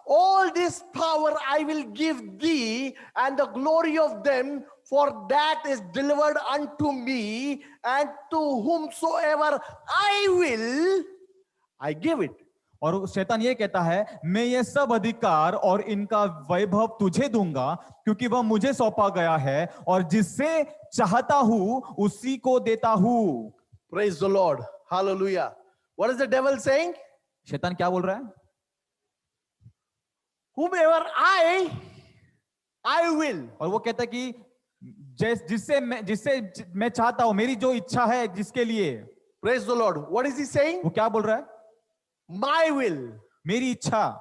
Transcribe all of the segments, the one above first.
all this power I will give thee, and the glory of them, for that is delivered unto me, and to whomsoever I will, I give it. और शैतान ये कहता है, मैं ये सब अधिकार और इनका वैभव तुझे दूंगा, क्योंकि वह मुझे सौंपा गया है, और जिससे चाहता हूं उसी को देता हूं. Praise the Lord. Hallelujah. What is the devil saying? शैतान क्या बोल रहा है? Whomever I will. और वो कहता है कि जिससे मैं चाहता हूं, मेरी जो इच्छा है जिसके लिए. Praise the Lord. What is he saying? वो क्या बोल रहा है? My will. मेरी इच्छा.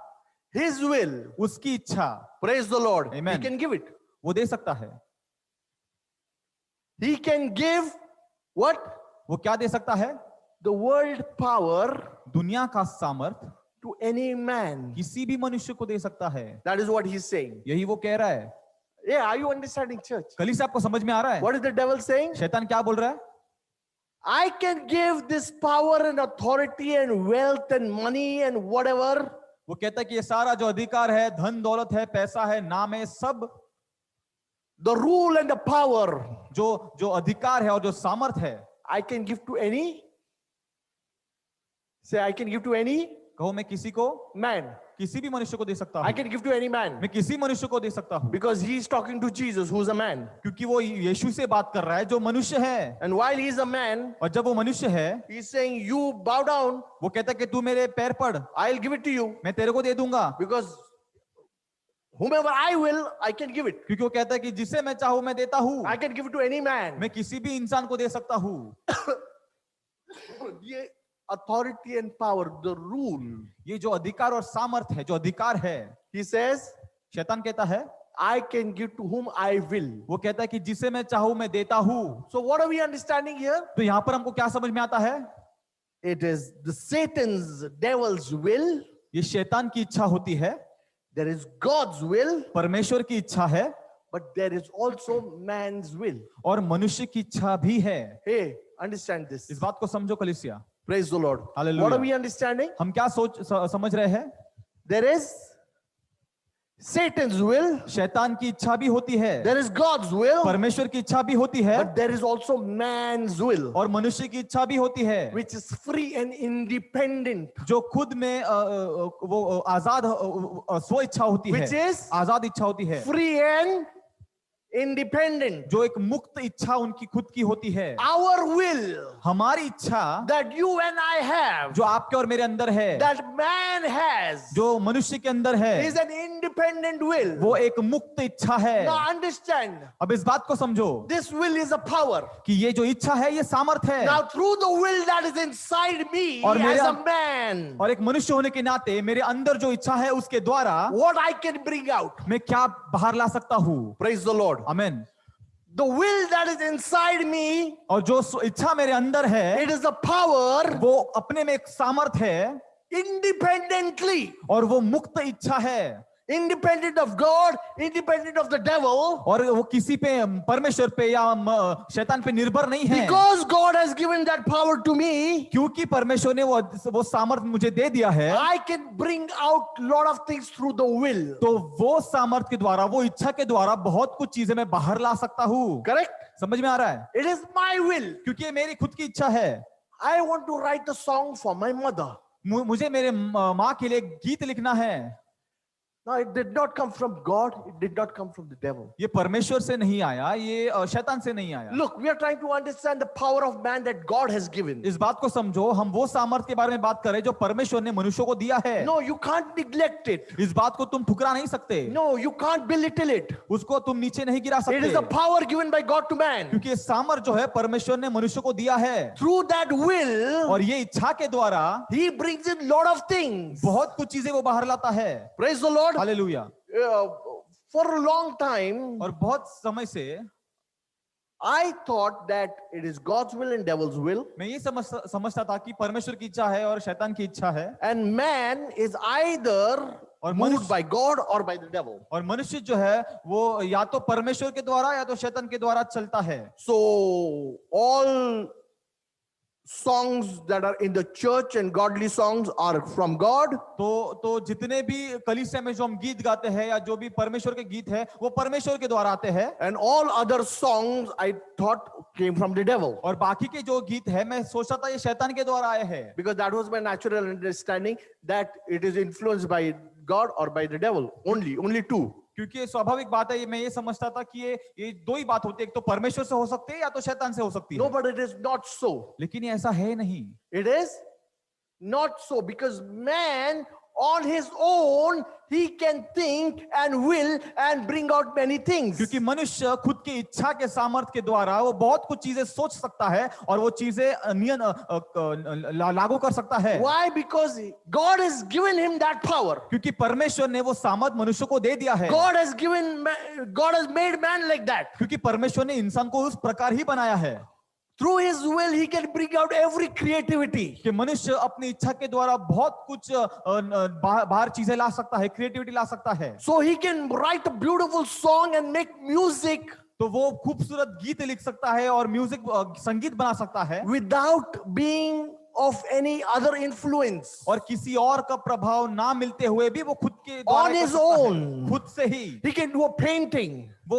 His will. उसकी इच्छा. Praise the Lord. Amen. He can give it. वो दे सकता है. He can give what? वो क्या दे सकता है? The world power दुनिया का सामर्थ to any man. किसी भी मनुष्य को दे सकता है. That is what he's saying. यही वो कह रहा है. Yeah, are you understanding, church? कली से आपको समझ में आ रहा है? What is the devil saying? शैतान क्या बोल रहा है? I can give this power and authority and wealth and money and whatever. वो कहता है कि ये सारा जो अधिकार है, धन दौलत है, पैसा है, नाम है, सब The rule and the power जो अधिकार है और जो सामर्थ है, I can give to any. Say, I can give to any कहो मैं किसी को, man. किसी भी मनुष्य को दे सकता हूं. I can give to any man. मैं किसी मनुष्य को दे सकता हूं. Because he is talking to Jesus, who is a man. क्योंकि वो यीशु से बात कर रहा है जो मनुष्य है. And while he is a man, और जब वो मनुष्य है, he is saying, you bow down, वो कहता है कि तू मेरे पैर पड़, I'll give it to you. मैं तेरे को दे दूंगा. Because whomever I will, I can give it. क्योंकि वो कहता है कि जिसे मैं चाहूं मैं देता हूं. I can give it to any man. मैं किसी भी इंसान को दे सकता हूं. ये authority and power, the rule. ये जो अधिकार और सामर्थ है, जो अधिकार है, He says, शैतान कहता है, I can give to whom I will. वो कहता है कि जिसे मैं चाहूं मैं देता हूं. So what are we understanding here? तो यहां पर हमको क्या समझ में आता है? It is the Satan's, devil's will. ये शैतान की इच्छा होती है, There is God's will, परमेश्वर की इच्छा है, but there is also man's will. और मनुष्य की इच्छा भी है. Hey, understand this. इस बात को समझो कलीसिया. Praise the Lord. Hallelujah. What are we understanding? हम क्या समझ रहे हैं? There is Satan's will, शैतान की इच्छा भी होती है, there is God's will, परमेश्वर की इच्छा भी होती है, but there is also man's will, और मनुष्य की इच्छा भी होती है, which is free and independent. जो खुद में वो आजाद स्व इच्छा होती है, Which is आजाद इच्छा होती है, free and independent. जो एक मुक्त इच्छा उनकी खुद की होती है. Our will हमारी इच्छा that you and I have, जो आपके और मेरे अंदर है, that man has, जो मनुष्य के अंदर है, is an independent will. वो एक मुक्त इच्छा है. Now understand, अब इस बात को समझो this will is a power. कि ये जो इच्छा है ये सामर्थ है. Now through the will that is inside me और as मेरा- a man, और एक मनुष्य होने के नाते मेरे अंदर जो इच्छा है उसके द्वारा what I can bring out. मैं क्या बाहर ला सकता हूँ. Praise the Lord. Amen. The will that is inside me, और जो इच्छा मेरे अंदर है it is a power वो अपने में एक सामर्थ है, independently, और वो मुक्त इच्छा है, independent of God, independent of the devil, और वो किसी पे, परमेश्वर पे या शैतान पे निर्भर नहीं है. because God has given that power to me. क्योंकि परमेश्वर ने वो सामर्थ मुझे दे दिया है, I can bring out lot of things through the will. तो वो सामर्थ के द्वारा, वो इच्छा के द्वारा बहुत कुछ चीजें मैं बाहर ला सकता हूँ. Correct? समझ में आ रहा है? It is my will. क्योंकि ये मेरी खुद की इच्छा है. I want to write a song for my mother. मुझे मेरे माँ के लिए गीत लिखना है. Now it did not come from God, it did not come from the devil. ये परमेश्वर से नहीं आया, ये शैतान से नहीं आया. Look, we are trying to understand the power of man that God has given. इस बात को समझो, हम वो सामर्थ के बारे में बात कर रहे हैं जो परमेश्वर ने मनुष्यों को दिया है. No, you can't neglect it. इस बात को तुम ठुकरा नहीं सकते. No, you can't belittle it. उसको तुम नीचे नहीं गिरा It is सकते. a power given by God to man. क्योंकि ये सामर्थ जो है परमेश्वर ने मनुष्य को दिया है, Through that will, और ये इच्छा के द्वारा he brings in lot of things. बहुत कुछ चीजें वो बाहर लाता है. Praise the Lord. Hallelujah. For a long time, और बहुत समय से I thought that it is God's will and devil's will, मैं ये समझता था कि परमेश्वर की इच्छा है और शैतान की इच्छा है, and man is either और moved by God or by the devil. और मनुष्य जो है वो या तो परमेश्वर के द्वारा या तो शैतान के द्वारा चलता है. So all songs that are in the church and godly songs are from God. तो जितने भी कलीसिया में जो हम गीत गाते हैं या जो भी परमेश्वर के गीत है वो परमेश्वर के द्वारा आते हैं, And all other songs I thought came from the devil. और बाकी के जो गीत है मैं सोचता था ये शैतान के द्वारा आए हैं, Because that was my natural understanding that it is influenced by God or by the devil. Only two. क्योंकि ये स्वाभाविक बात है, मैं ये समझता था कि ये दो ही बात होती है, एक तो परमेश्वर से हो सकती है या तो शैतान से हो सकती है। No, but it is not so. लेकिन ये ऐसा है नहीं, It is not so, because man on his own he can think and will and bring out many things. क्योंकि मनुष्य खुद की इच्छा के सामर्थ्य के द्वारा वो बहुत कुछ चीजें सोच सकता है और वो चीजें लागू कर सकता है। Why? Because God has given him that power. क्योंकि परमेश्वर ने वो सामर्थ मनुष्य को दे दिया है। God has made man like that. क्योंकि परमेश्वर ने इंसान को उस प्रकार ही बनाया है। Through his will he can bring out every creativity. कि मनुष्य अपनी इच्छा के द्वारा बहुत कुछ बाहर चीजें ला सकता है, क्रिएटिविटी ला सकता है। So he can write a beautiful song and make music तो वो खूबसूरत गीत लिख सकता है और म्यूजिक संगीत बना सकता है without being of any other influence. और किसी और का प्रभाव ना मिलते हुए भी वो खुद के द्वारा On कर his सकता है, own. खुद से ही। He can do a painting. वो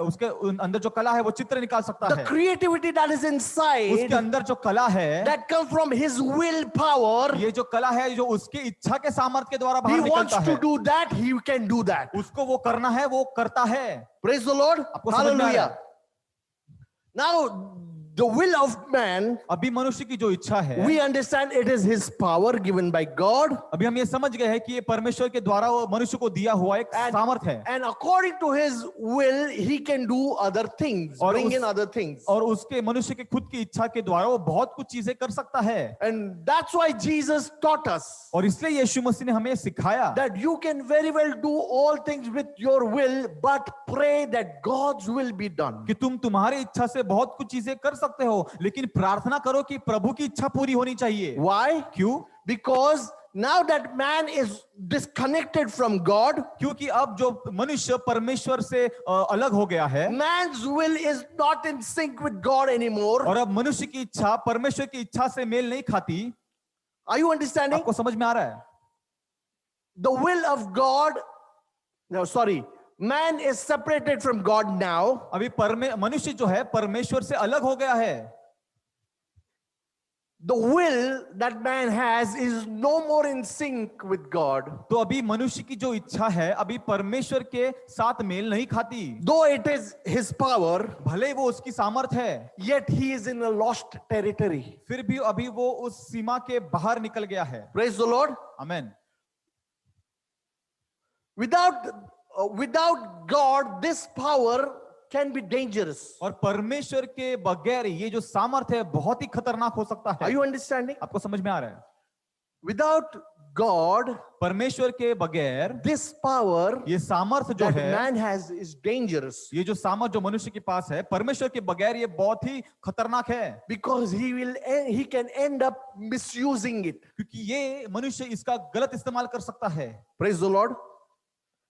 उसके अंदर जो कला है वो चित्र निकाल सकता The है। creativity that is उसके inside, अंदर जो कला है, that comes from his will power, ये जो कला है जो उसकी इच्छा के सामर्थ्य के द्वारा he बाहर wants निकलता to है, do that, he can do that. उसको वो करना है, वो करता है। Praise the Lord. आपको समझ में आ रहा Hallelujah. है? Now, the will of man, अभी मनुष्य की जो इच्छा है, we understand it is his power given by God. अभी हम ये समझ गए हैं कि ये परमेश्वर के द्वारा वो मनुष्य को दिया हुआ एक सामर्थ है And according to his will, he can do other things, और bring उस- in other things. और उसके मनुष्य के खुद की इच्छा के द्वारा वो बहुत कुछ चीजें कर सकता है। And that's why Jesus taught us और इसलिए यीशु मसीह ने हमें सिखाया that you can very well do all things with your will, but pray that God's will be done. कि तुम तुम्हारी इच्छा से बहुत कुछ चीजें कर सकते हो, लेकिन प्रार्थना करो कि प्रभु की इच्छा पूरी होनी चाहिए। Why? क्यों? Because now that man is disconnected from God, क्योंकि अब जो मनुष्य परमेश्वर से अलग हो गया है man's will is not in sync with God anymore. और अब मनुष्य की इच्छा परमेश्वर की इच्छा से मेल नहीं खाती। Are you understanding? आपको समझ में आ रहा है? The will of God, no, sorry, man is separated from God now. अभी मनुष्य जो है परमेश्वर से अलग हो गया है। The will that man has is no more in sync with God. तो अभी मनुष्य की जो इच्छा है अभी परमेश्वर के साथ मेल नहीं खाती। Though it is his power, भले वो उसकी सामर्थ है, yet he is in a lost territory. फिर भी अभी वो उस सीमा के बाहर निकल गया है। Praise the Lord. Amen. Without God, this power can be dangerous. और परमेश्वर के बगैर ये जो सामर्थ है बहुत ही खतरनाक हो सकता Are है। you understanding? आपको समझ में आ रहा है? Without God, परमेश्वर के बगैर this power ये सामर्थ जो that है, man has is dangerous, ये जो सामर्थ जो मनुष्य के पास है परमेश्वर के बगैर ये बहुत ही खतरनाक है, because he can end up misusing it. क्योंकि ये मनुष्य इसका गलत इस्तेमाल कर सकता है। Praise the Lord.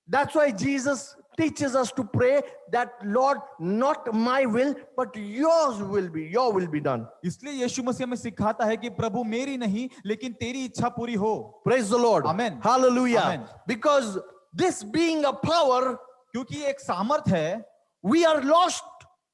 That's why Jesus teaches us to pray that, Lord, not my will, but your will be done. इसलिए यीशु मसीह हमें सिखाता है कि प्रभु मेरी नहीं लेकिन तेरी इच्छा पूरी हो। Praise the Lord. Amen. Hallelujah. Amen. Because this being a power, क्योंकि एक सामर्थ है, we are lost.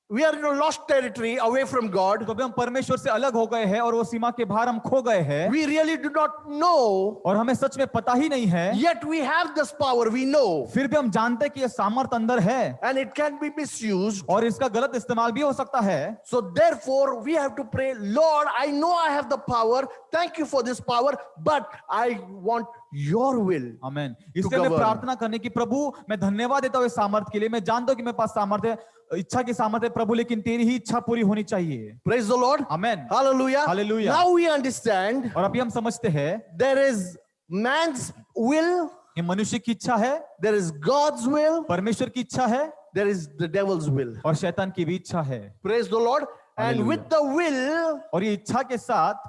We are in a lost territory away from God. तो अभी हम परमेश्वर से अलग हो गए हैं और वो सीमा के बाहर हम खो गए हैं We really do not know, और हमें सच में पता ही नहीं है, yet we have this power, we know. फिर भी हम जानते हैं कि ये सामर्थ अंदर है And it can be misused. और इसका गलत इस्तेमाल भी हो सकता है। So therefore, we have to pray, Lord, I know I have the power. Thank you for this power, but I want your will. आमेन। इसलिए मैं govern. प्रार्थना करने की, प्रभु मैं धन्यवाद देता हूँ इस सामर्थ के लिए। मैं जानता हूँ कि मेरे पास सामर्थ है, इच्छा की सामर्थ है प्रभु, लेकिन तेरी ही इच्छा पूरी होनी चाहिए। Praise the Lord. Amen. Hallelujah. Hallelujah. Now we understand और अभी हम समझते हैं there is man's will, ये मनुष्य की इच्छा है, there is God's will, परमेश्वर की इच्छा है there is the devil's will. और शैतान की भी इच्छा है। Praise the Lord. And Hallelujah. with the will, और ये इच्छा के साथ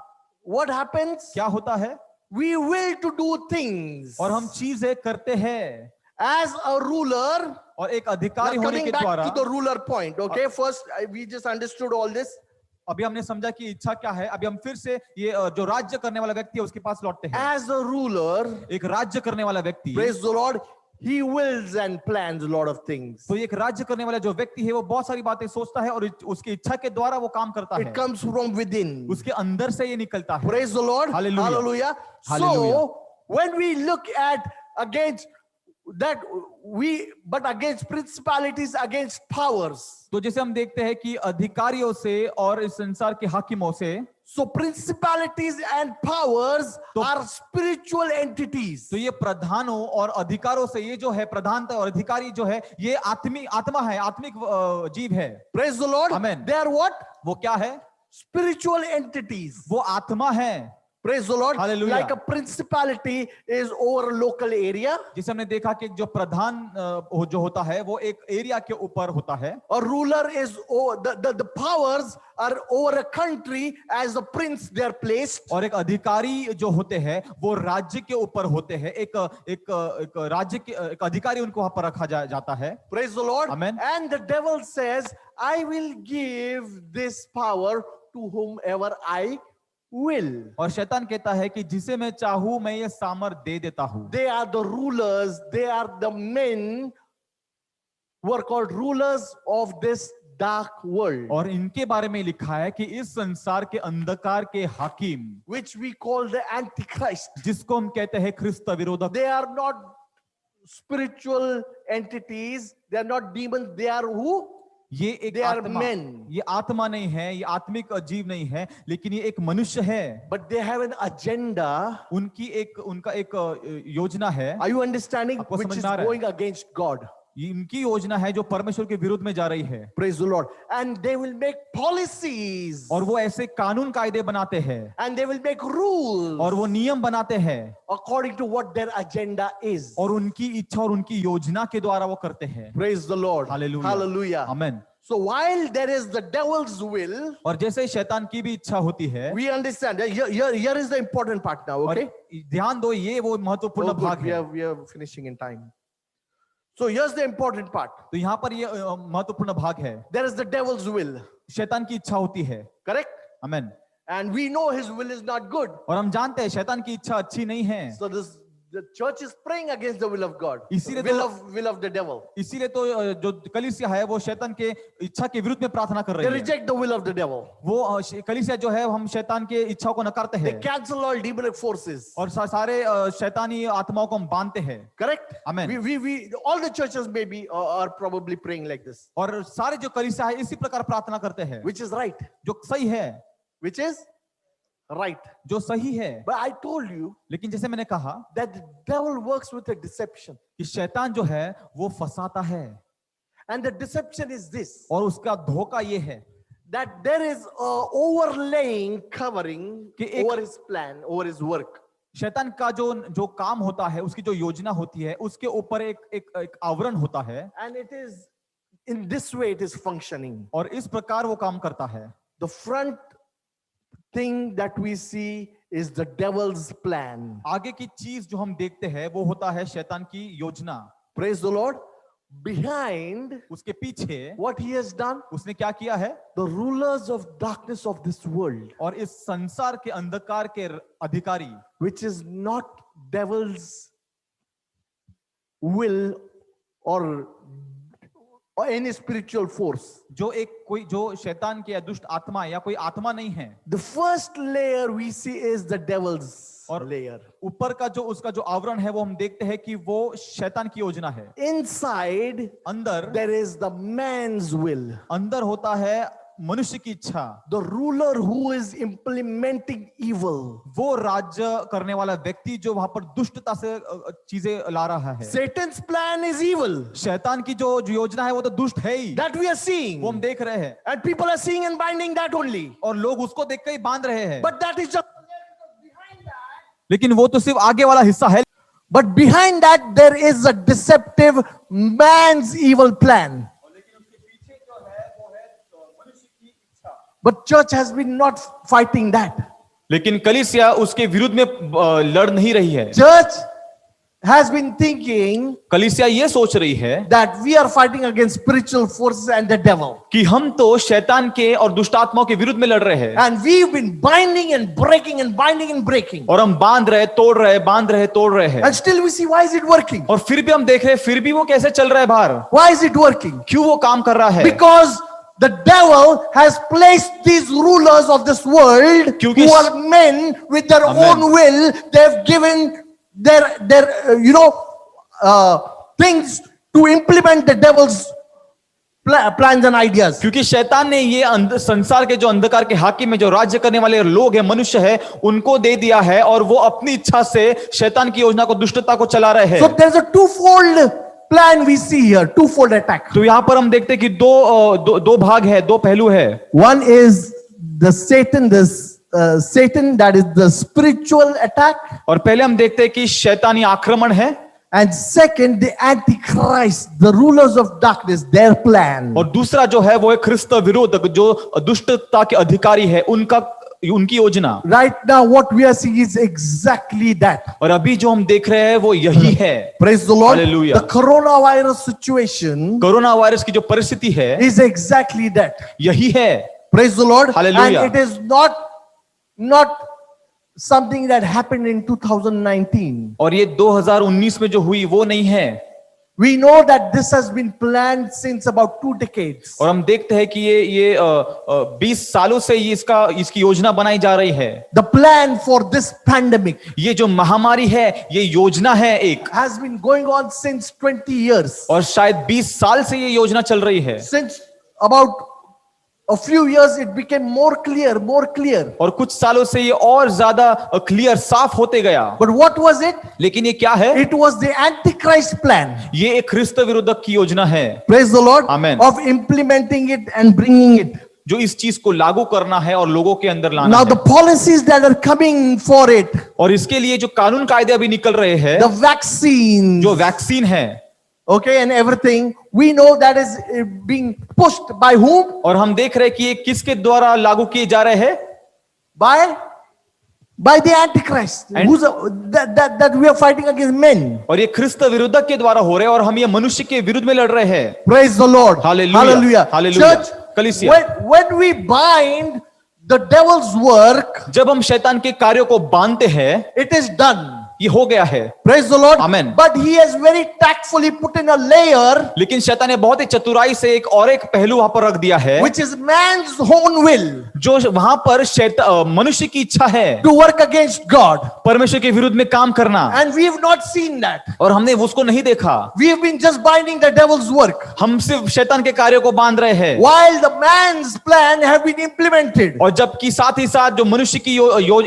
what happens? क्या होता है? We will to do things. और हम चीजें करते हैं As a ruler, और एक now अधिकारी होने coming के back द्वारा। to the ruler point, okay? First, we just understood all this. अभी हमने समझा कि इच्छा क्या है। अभी हम फिर से ये जो राज्य करने वाला व्यक्ति है उसके पास लौटते हैं। As a ruler, एक राज्य करने वाला व्यक्ति, praise the Lord, he wills and plans a lot of things. तो एक राज्य करने वाला जो व्यक्ति है वो बहुत सारी बातें सोचता है और उसकी इच्छा के द्वारा वो काम करता It है। comes from within. उसके अंदर से ये निकलता है। Praise the Lord. Hallelujah. Hallelujah. Hallelujah. So when we look at against that but against principalities, against powers. तो जैसे हम देखते हैं कि अधिकारियों से और इस संसार के हाकिमों से, So principalities and powers are spiritual entities. तो ये प्रधानों और अधिकारों से, ये जो है प्रधानता और अधिकारी जो है ये आत्मा है, आत्मिक जीव है। Praise the Lord. Amen. They are what? वो क्या है? Spiritual entities. वो आत्मा है। Praise the Lord. Hallelujah. Like a principality is over a local area. जिसे हमने देखा कि जो प्रधान जो होता है वो एक एरिया के ऊपर होता है। A ruler is the powers are over a country as a prince they are placed. और एक अधिकारी जो होते हैं वो राज्य के ऊपर होते हैं। एक राज्य के एक अधिकारी उनको वहां पर रखा जाता है। Praise the Lord. Amen. And the devil says, I will give this power to whomever I will. और शैतान कहता है कि जिसे मैं चाहूं मैं ये सामर्थ दे देता हूं। They are the rulers, they are the men who are called rulers of this dark world, और इनके बारे में लिखा है कि इस संसार के अंधकार के हाकिम, which we call the Antichrist. जिसको हम कहते हैं ख्रिस्त विरोधक। They are not spiritual entities, they are not demons, they are who? ये एक They are आत्मा, men. ये आत्मा नहीं है, ये आत्मिक जीव नहीं है, लेकिन ये एक मनुष्य है। But they have an agenda. उनका एक योजना है। Are you understanding? आपको Which समझ is में आ रहा है? going against God. ये इनकी योजना है जो परमेश्वर के विरुद्ध में जा रही है। Praise the Lord. And they will make policies. और वो ऐसे कानून कायदे बनाते हैं And they will make rules और वो नियम बनाते हैं according to what their agenda is. और उनकी इच्छा और उनकी योजना के द्वारा वो करते हैं। Praise the Lord. Hallelujah. Hallelujah. Amen. So while there is the devil's will, और जैसे शैतान की भी इच्छा होती है, we understand. Here is the important part now, okay? और ध्यान दो ये वो महत्वपूर्ण Oh, good. भाग है। We are finishing in time. So here's the important part. तो यहाँ पर ये महत्वपूर्ण भाग है। There is the devil's will, शैतान की इच्छा होती है। correct? Amen. And we know his will is not good. और हम जानते हैं शैतान की इच्छा अच्छी नहीं है। So the church is praying against the will of God, इसीलिए will of the devil. इसीलिए तो जो कलीसिया है वो शैतान के इच्छा के विरुद्ध में प्रार्थना कर They रही है। reject the will of the devil. वो कलीसिया जो है हम शैतान के इच्छाओं को नकारते They हैं cancel all demonic forces. और सारे शैतानी आत्माओं को हम बांधते हैं। Correct? Amen. We all the churches maybe are probably praying like this, और सारे जो कलीसिया है इसी प्रकार प्रार्थना करते हैं, which is right. जो सही है, Which is right. जो सही है। But I told you लेकिन जैसे मैंने कहा that the devil works with a deception. कि शैतान जो है वो फंसाता है And the deception is this, और उसका धोखा ये है that there is a overlaying covering कि एक- over his plan, over his work. शैतान का जो काम होता है, उसकी जो योजना होती है, उसके ऊपर एक आवरण होता है And it is in this way it is functioning. और इस प्रकार वो काम करता है। The front thing that we see is the devil's plan. आगे की चीज जो हम देखते हैं वो होता है शैतान की योजना। Praise the Lord. Behind उसके पीछे what he has done, उसने क्या किया है, the rulers of darkness of this world, और इस संसार के अंधकार के अधिकारी, which is not devil's will or any spiritual force. जो शैतान की या दुष्ट आत्मा या कोई आत्मा नहीं है। The first layer we see is the devil's और layer. ऊपर का जो उसका जो आवरण है वो हम देखते हैं कि वो शैतान की योजना है। Inside अंदर there is the man's will, अंदर होता है मनुष्य की इच्छा, the ruler who is implementing evil. वो राज्य करने वाला व्यक्ति जो वहां पर दुष्टता से चीजें ला रहा है। Satan's plan is evil, शैतान की जो योजना है वो तो दुष्ट है ही, that we are seeing, वो हम देख रहे हैं and people are seeing and binding that only. और लोग उसको देख कर ही बांध रहे हैं। But that is just लेकिन वो तो सिर्फ आगे वाला हिस्सा है। But behind that there is a deceptive man's evil plan. But church has been not fighting that. लेकिन कलीसिया उसके विरुद्ध में लड़ नहीं रही है। Church has been thinking कलीसिया ये सोच रही है that we are fighting against spiritual forces and the devil. कि हम तो शैतान के और दुष्ट आत्माओं के विरुद्ध में लड़ रहे हैं And we've been binding and breaking and binding and breaking. और हम बांध रहे तोड़ रहे बांध रहे तोड़ रहे हैं And still we see why is it working? और फिर भी हम देख रहे हैं फिर भी वो कैसे चल रहा है बाहर Why is it working? क्यों वो काम कर रहा है Because the devil has placed these rulers of this world क्योंकि- who are men with their Amen. own will. They've given their things to implement the devil's plans and ideas. क्योंकि शैतान ने ये संसार के जो अंधकार के हाकिम में जो राज्य करने वाले लोग हैं मनुष्य है उनको दे दिया है और वो अपनी इच्छा से शैतान की योजना को दुष्टता को चला रहे हैं So there's a twofold plan we see here, twofold attack. तो यहां पर हम देखते हैं कि दो भाग है दो पहलू है One is the Satan, Satan, that is the spiritual attack, और पहले हम देखते हैं कि शैतानी आक्रमण है and second the Antichrist, the rulers of darkness, their plan. और दूसरा जो है वो है ख्रिस्त विरोध जो दुष्टता के अधिकारी है उनकी योजना Right now, what we are seeing is exactly that. और अभी जो हम देख रहे हैं वो यही है Praise the Lord. Hallelujah. The coronavirus situation corona virus की जो परिस्थिति है is exactly that. यही है Praise the Lord. Hallelujah. And it is not something that happened in 2019. और ये 2019 में जो हुई वो नहीं है We know that this has been planned since about 2 decades. और हम देखते हैं कि ये 20 सालों से ये इसकी योजना बनाई जा रही है The plan for this pandemic ये जो महामारी है ये योजना है एक has been going on since 20 years. और शायद 20 साल से ये योजना चल रही है Since about a few years it became more clear. और कुछ सालों से ये और ज्यादा क्लियर साफ होते गया But what was it? लेकिन ये क्या है It was the Antichrist plan. ये एक ख्रिस्त विरोधक की योजना है Praise the Lord. Amen. Of implementing it and bringing it. जो इस चीज को लागू करना है और लोगों के अंदर लाना Now है the policies that are coming for it, और इसके लिए जो कानून कायदे अभी निकल रहे हैं the vaccines, जो वैक्सीन है okay, and everything, we know that is being pushed by whom? और हम देख रहे हैं कि ये किसके द्वारा लागू किए जा रहे हैं By the Antichrist, And- that we are fighting against men. और ये ख्रिस्त विरोधक के द्वारा हो रहे हैं और हम ये मनुष्य के विरुद्ध में लड़ रहे हैं Praise the Lord. Hallelujah. Hallelujah. Church, कलीसिया when we bind the devil's work, जब हम शैतान के कार्यों को बांधते हैं it is done. ये हो गया है Praise the Lord. Amen. But he has very tactfully put in a layer लेकिन शैतान ने बहुत ही चतुराई से एक और एक पहलू वहां पर रख दिया है which is man's own will जो वहां पर मनुष्य की इच्छा है to work against God. परमेश्वर के विरुद्ध में काम करना And we have not seen that. और हमने उसको नहीं देखा We have been just binding the devil's work हम सिर्फ शैतान के कार्यों को बांध रहे हैं while the man's plan have been implemented. और जबकि साथ ही साथ जो मनुष्य की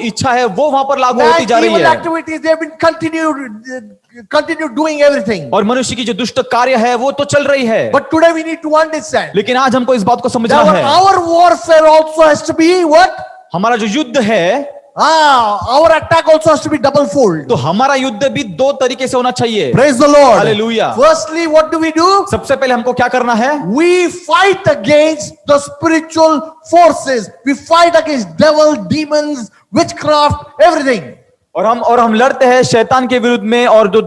इच्छा है वो वहां पर लागू होती Man's जा रही evil है activities, they have been continue doing everything. और मनुष्य की जो दुष्ट कार्य है वो तो चल रही है But today we need to understand लेकिन आज हमको इस बात को समझना that है our warfare also has to be what? हमारा जो युद्ध है Our attack also has to be double fold. तो हमारा युद्ध भी दो तरीके से होना चाहिए Praise the Lord. Hallelujah. Firstly, what do? सबसे पहले हमको क्या करना है We fight against the spiritual forces. We fight against devil, demons, witchcraft, everything. और हम लड़ते हैं शैतान के विरुद्ध में और जो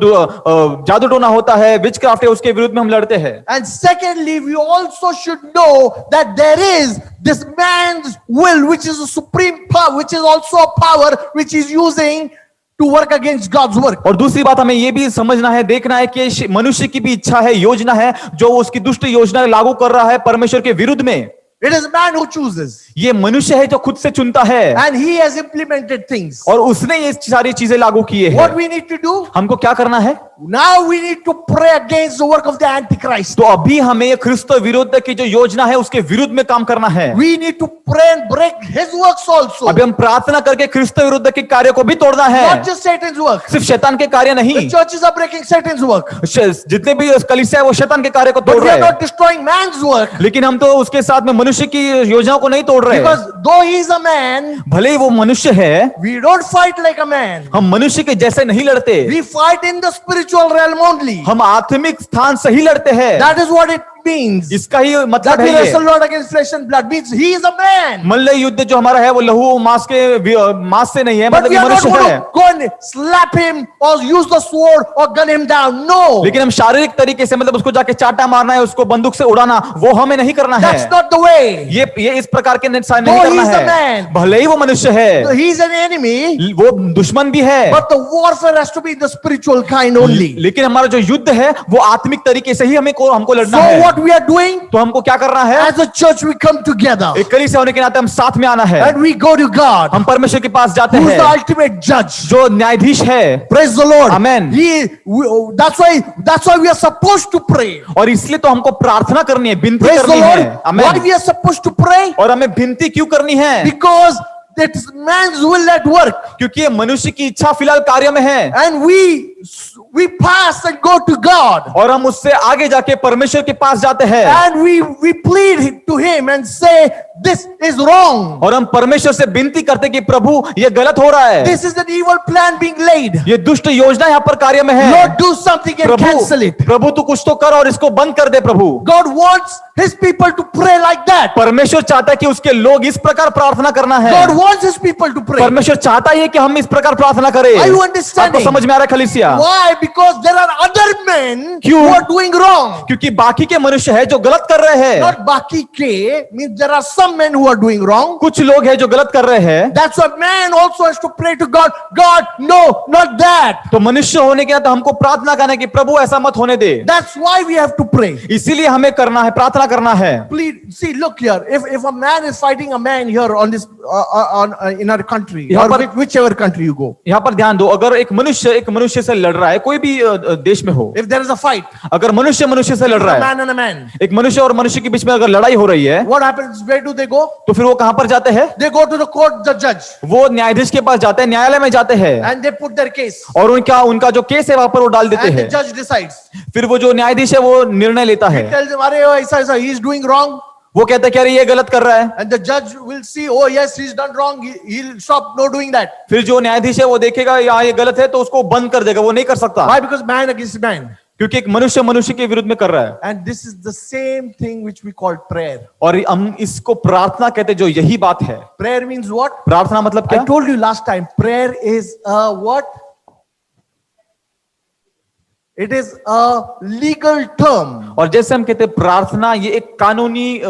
जादू टोना होता है विचक्राफ्ट है उसके विरुद्ध में हम लड़ते हैं And secondly, we also should know that there is this man's will, which is a supreme power, which is also a power which is using to work against God's work. और दूसरी बात हमें ये भी समझना है देखना है कि मनुष्य की भी इच्छा है योजना है जो वो उसकी दुष्ट योजना लागू कर रहा है परमेश्वर के विरुद्ध में It is man who chooses, ये मनुष्य है जो खुद से चुनता है and he has implemented things. और उसने ये सारी चीजें लागू किए हैं What we need to do? हमको क्या करना है Now we need to pray against the work of the Antichrist. तो अभी हमें ख्रिस्त विरुद्ध की जो योजना है उसके विरुद्ध में काम करना है We need to pray and break his works also. अभी हम प्रार्थना करके ख्रिस्त विरुद्ध के कार्य को भी तोड़ना है Not just Satan's work. सिर्फ शैतान के कार्य नहीं The churches are breaking Satan's work. जितने भी कलीसिया है वो शैतान के कार्य को But तोड़ we रहे are हैं not destroying man's work. लेकिन हम तो उसके साथ में मनुष्य की योजनाओं को नहीं तोड़ रहे हैं Because though he is a man, भले ही वो मनुष्य है we don't fight like a man. हम मनुष्य के जैसे नहीं लड़ते We fight in the spiritual realm only. हम आत्मिक स्थान से ही लड़ते हैं That is what it means. इसका ही That मतलब we है ये। wrestle not against flesh and blood means he is a man. मल्ल युद्ध जो हमारा है वो लहू मांस के मांस से नहीं है, But मतलब we ये are not मनुष्य going है। to go and slap him or use the sword or gun him down. No. लेकिन हम शारीरिक तरीके से मतलब उसको जाके चाटा मारना है, उसको बंदूक से उड़ाना, वो हमें नहीं करना है। That's not the way. ये इस प्रकार के नहीं No, करना he is a है। man. भले ही वो मनुष्य है, He is an enemy, वो दुश्मन भी है, but the warfare has to be the spiritual kind only. लेकिन हमारा जो युद्ध है वो आत्मिक तरीके से ही हमको लड़ना So है। what we are doing? तो हमको क्या करना है? As a church we come together एक कलीसिया होने के नाते हम साथ में आना है, and we go to God, हम परमेश्वर के पास जाते who is हैं the ultimate judge. जो न्यायाधीश है। Praise the Lord. Amen. That's why we are supposed to pray. और इसलिए तो हमको प्रार्थना करनी है, विनती Praise the करनी Lord. है। Why amen. we are supposed to pray? और हमें विनती क्यों करनी है? Because it's man's will at work, क्योंकि ये मनुष्य की इच्छा फिलहाल कार्य में है, and we pass and go to God, और हम उससे आगे जाके परमेश्वर के पास जाते हैं, and we plead to him and say this is wrong. और हम परमेश्वर से विनती करते कि प्रभु ये गलत हो रहा है, This is an evil plan being laid. ये दुष्ट योजना यहाँ पर कार्य में है। Lord, do something and cancel it. प्रभु तू कुछ तो कर और इसको बंद कर दे। प्रभु God wants his people to pray like that. परमेश्वर चाहता है कि उसके लोग इस प्रकार प्रार्थना करना है। God wants his people to pray. परमेश्वर चाहता है कि हम इस प्रकार प्रार्थना करें। Are you understanding? आपको समझ में आ रहा है खलीसिया? Why? Because there are other men क्यों? who are doing wrong. क्योंकि बाकी के मनुष्य है जो गलत कर रहे हैं। Not baki ke means there are some men who are doing wrong. कुछ लोग हैं जो गलत कर रहे हैं। That's why man also has to pray to God. God, no, not that. तो मनुष्य होने के नाते हमको प्रार्थना करना है कि प्रभु ऐसा मत होने दे। That's why we have to pray. इसीलिए हमें करना है, प्रार्थना करना है। Please see, look here. If a man is fighting a man here on this in our country, यहाँ or पर- whichever country you go, यहाँ पर ध्यान दो, अगर एक मनुष्य से लड़ रहा है, कोई भी देश में हो, if there is a fight, अगर मनुष्य से लड़ a रहा है, man and a man, एक मनुष्य और मनुष्य के बीच में अगर लड़ाई हो रही है, what happens? Where do they go? तो फिर वो कहां पर जाते हैं? They go to the court, the judge, वो न्यायाधीश के पास जाते हैं, न्यायालय में जाते हैं, and they put their case, और उनका जो केस है वहां पर वो डाल देते and the हैं। judge decides. फिर वो जो न्यायाधीश है वो निर्णय लेता है। Tells him, "Arey, oh, ऐसा, he is doing wrong," वो कहता है कि अरे ये गलत कर रहा है। and the judge will see, "Oh yes, he's done wrong. He'll stop no doing that." फिर जो न्यायाधीश है वो देखेगा यहाँ ये गलत है तो उसको बंद कर देगा, वो नहीं कर सकता, Why? Because man against man. क्योंकि एक मनुष्य के विरुद्ध में कर रहा है। And this is the same thing which we call prayer. और हम इसको प्रार्थना कहते हैं, जो यही बात है। Prayer means what? प्रार्थना मतलब I क्या? told you last time, prayer is a what? It is a legal term. और जैसे हम कहते हैं प्रार्थना, ये एक कानूनी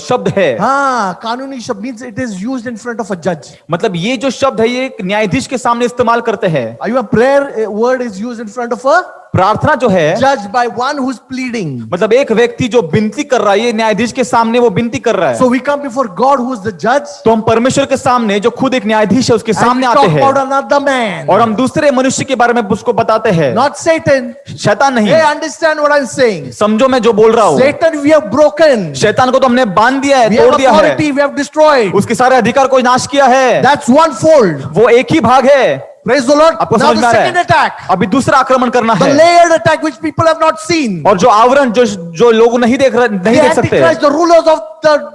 शब्द है। हाँ, कानूनी शब्द means it is used in front of a judge. मतलब ये जो शब्द है ये एक न्यायाधीश के सामने इस्तेमाल करते हैं। Are you a prayer word is used in front of a प्रार्थना जो है judge by one who's pleading. मतलब एक व्यक्ति जो विनती कर रहा है, ये न्यायाधीश के सामने वो विनती कर रहा है। So we come before God who is the judge. तो हम परमेश्वर के सामने जो खुद एक न्यायाधीश है उसके And we सामने आते talk हैं, about another man. और हम दूसरे मनुष्य के बारे में उसको बताते हैं। Not Satan. शैतान नहीं, Hey, understand what I'm saying? समझो मैं जो बोल रहा हूँ। Satan we have broken. शैतान को तो हमने बांध दिया है, We तोड़ have दिया है, authority, we have destroyed. उसके सारे अधिकार को नाश किया है। That's one fold. वो एक ही भाग है। Praise the Lord. आपको Now समझ the में आ रहा second है? attack. अभी दूसरा आक्रमण करना The है, layered attack which people have not seen. और जो आवरण जो लोग नहीं देख The सकते, Antichrist, the rulers of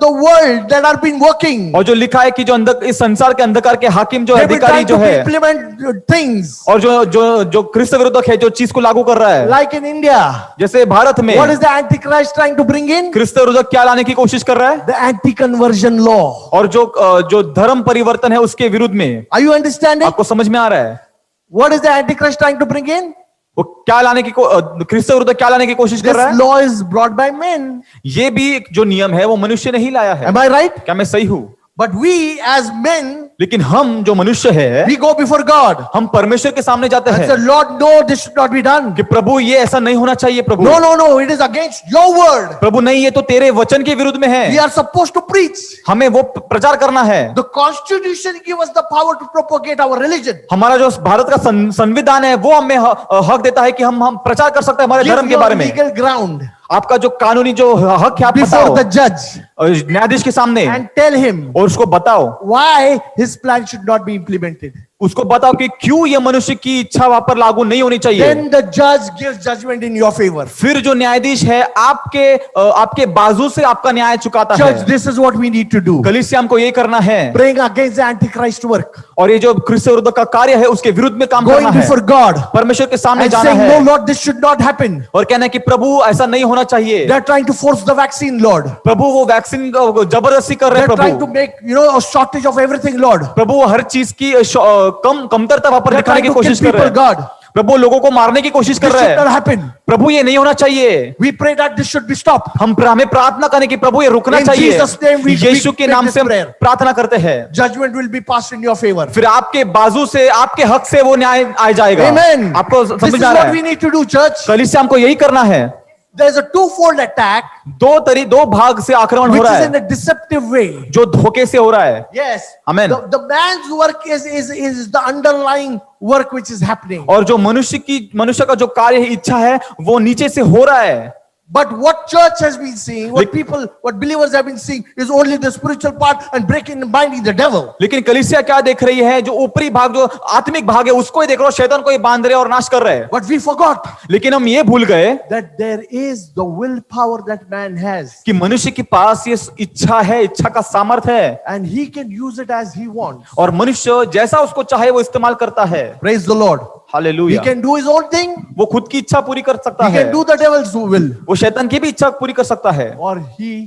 the world that are been working. और जो लिखा है कि जो इस संसार के अंधकार के हाकिम जो They've been अधिकारी trying जो to है, implement things. और जो क्रिस्त विरोधक है, जो चीज को लागू कर रहा है, Like in India. जैसे भारत में What is the Antichrist trying to bring in? क्रिस्त विरोधक क्या लाने की कोशिश कर रहा है, The anti-conversion law. और जो धर्म परिवर्तन है उसके विरुद्ध में। Are you understanding? आपको समझ में आ रहा है What is the Antichrist trying to bring in? वो क्या लाने की क्रिस्त विरोधक क्या लाने की कोशिश कर This रहा है? law is brought by men. ये भी जो नियम है वो मनुष्य ने ही लाया है। Am I right? क्या मैं सही हूं? But we as men, लेकिन हम जो मनुष्य है, we go before God हम परमेश्वर के सामने जाते and हैं say, Lord, no, this should not be done. कि प्रभु ये ऐसा नहीं होना चाहिए। प्रभु No, no, no, it is against your word. प्रभु नहीं, ये तो तेरे वचन के विरुद्ध में We है, are supposed to preach. हमें वो प्रचार करना है। The Constitution gives us the power to propagate our religion. हमारा जो भारत का संविधान है वो हमें हक देता है कि हम प्रचार कर सकते हैं हमारे Give धर्म के your बारे में। legal ground आपका जो कानूनी जो हक है आप before बताओ the judge न्यायाधीश के सामने, and tell him और उसको बताओ, why his plan should not be implemented. उसको बताओ कि क्यों ये मनुष्य की इच्छा वहां पर लागू नहीं होनी चाहिए। Then the judge gives judgment in your favor. फिर जो न्यायाधीश है आपके बाजू से आपका न्याय चुकाता Church, है। this is what we need to do. कलीसिया हमको ये करना है, Praying against the Antichrist work. और ये जो ख्रिस्त विरुद्ध का कार्य है उसके विरुद्ध में काम going करना है, before God परमेश्वर के सामने and जाना saying, है no, Lord, this should not happen. और कहना है कि प्रभु ऐसा नहीं होना चाहिए। They're trying to force the vaccine, Lord. प्रभु वो वैक्सीन जबरदस्ती कर रहे हैं They're trying to Prabhu. make, a shortage of everything, Lord. प्रभु वो हर चीज की कमतरता वहां पर They're दिखाने trying की to kill कोशिश कर people, रहे हैं। God. प्रभु लोगों को मारने की कोशिश कर This रहे should not हैं। happen. प्रभु ये नहीं होना चाहिए। We pray that this should be stopped. हमें प्रार्थना करने की प्रभु ये रुकना In चाहिए। Jesus' name we यीशु के make नाम this से हम prayer. प्रार्थना करते हैं, Judgment will be passed in your favor. फिर आपके बाजू से आपके हक से वो न्याय आ जाएगा। Amen. आपको This समझ is में आ रहा what we है? need to do, church. कलीसिया हमको यही करना है। There's a twofold attack, दो भाग से आक्रमण हो which रहा is in है, a deceptive way. जो धोखे से हो रहा है। Yes. Amen. The man's work is the underlying work which is happening. और जो मनुष्य का जो कार्य है, इच्छा है, वो नीचे से हो रहा है। But what church has been seeing, what believers have been seeing, is only the spiritual part and breaking and binding the devil. लेकिन कलीसिया क्या देख रही है? जो ऊपरी भाग, जो आत्मिक भाग है, उसको ही देख रहे हो, शैतान को ही बांध रहे और नाश कर रहे हैं। But we forgot लेकिन हम ये भूल गए that there is the willpower that man has, कि मनुष्य के पास ये इच्छा है, इच्छा का सामर्थ्य है, and he can use it as he wants. और मनुष्य जैसा उसको चाहे वो इस्तेमाल करता है। Praise the Lord. He hallelujah. can do his own thing. वो खुद की इच्छा पूरी कर सकता He है, can do the devil's will, वो शैतान की भी इच्छा पूरी कर सकता है, or he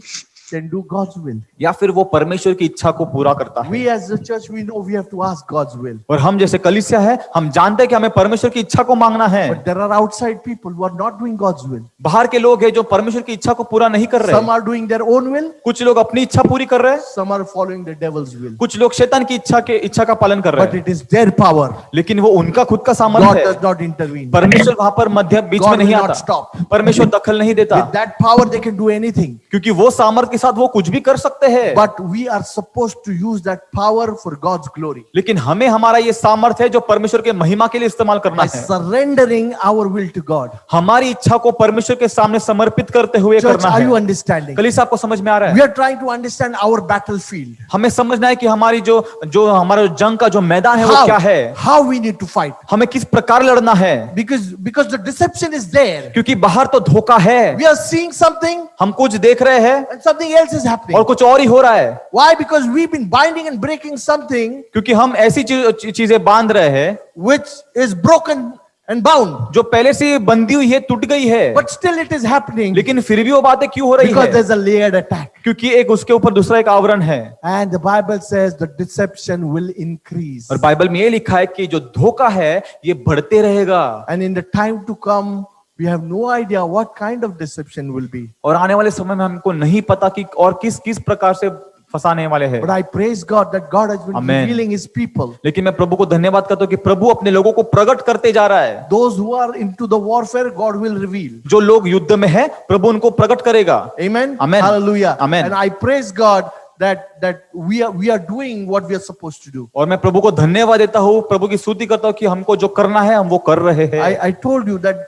can do God's will. या फिर वो परमेश्वर की इच्छा को पूरा करता है। We as the church, we know we have to ask God's will. और हम जैसे कलीसिया है, हम जानते हैं कि हमें परमेश्वर की इच्छा को मांगना है। But there are outside people who are not doing God's will. बाहर के लोग हैं जो परमेश्वर की इच्छा को पूरा नहीं कर Some रहे। are doing their own will. कुछ लोग अपनी इच्छा पूरी कर रहे हैं, Some are following the devil's will. कुछ लोग शैतान की इच्छा का पालन कर रहे But हैं, it is their power. लेकिन वो उनका खुद का God सामर्थ्य does है। not intervene. परमेश्वर वहां पर मध्य बीच में God नहीं will not आता, stop. परमेश्वर दखल नहीं देता, With that power, they can do anything. क्योंकि वो सामर्थ्य के साथ वो कुछ भी कर सकते हैं। But we are supposed to use that power for God's glory. लेकिन हमें हमारा ये सामर्थ्य है जो परमेश्वर के महिमा के लिए इस्तेमाल करना By है। surrendering our will to God. हमारी इच्छा को परमेश्वर के सामने समर्पित करते हुए Church, करना are you है। understanding? कलीसिया आपको समझ में आ रहा We है? are trying to understand our battlefield. हमें समझना है कि हमारी जो हमारा जंग का जो मैदान है वो क्या है, How we need to fight. हमें किस प्रकार लड़ना है, Because the deception is there. क्योंकि बाहर तो धोखा है, We are seeing something हम कुछ देख रहे हैं and something else is happening. और कुछ और ही हो रहा है। Why? Because we've been binding and breaking something क्योंकि हम ऐसी चीजें बांध रहे हैं which is broken and bound. जो पहले से बंधी हुई है, टूट गई है, But still it is happening लेकिन फिर भी वो बातें क्यों हो रही because है? there's a layered attack. क्योंकि एक उसके ऊपर दूसरा एक आवरण है। And the Bible says the deception will increase. और बाइबल में ये लिखा है कि जो धोखा है ये बढ़ते रहेगा, And in the time to come, we have no idea what kind of deception will be. और आने वाले समय में हमको नहीं पता कि और किस किस प्रकार से फंसाने वाले हैं। But I praise God that God has been Amen. revealing His people. लेकिन मैं प्रभु को धन्यवाद करता हूँ कि प्रभु अपने लोगों को प्रकट करते जा रहा है। Those who are into the warfare, God will reveal. जो लोग युद्ध में है, प्रभु उनको प्रकट करेगा। Amen. Amen. Hallelujah. Amen. And I praise God that we are doing what we are supposed to do. और मैं प्रभु को धन्यवाद देता हूँ, प्रभु की स्तुति करता हूँ कि हमको जो करना है हम वो कर रहे हैं। I told you that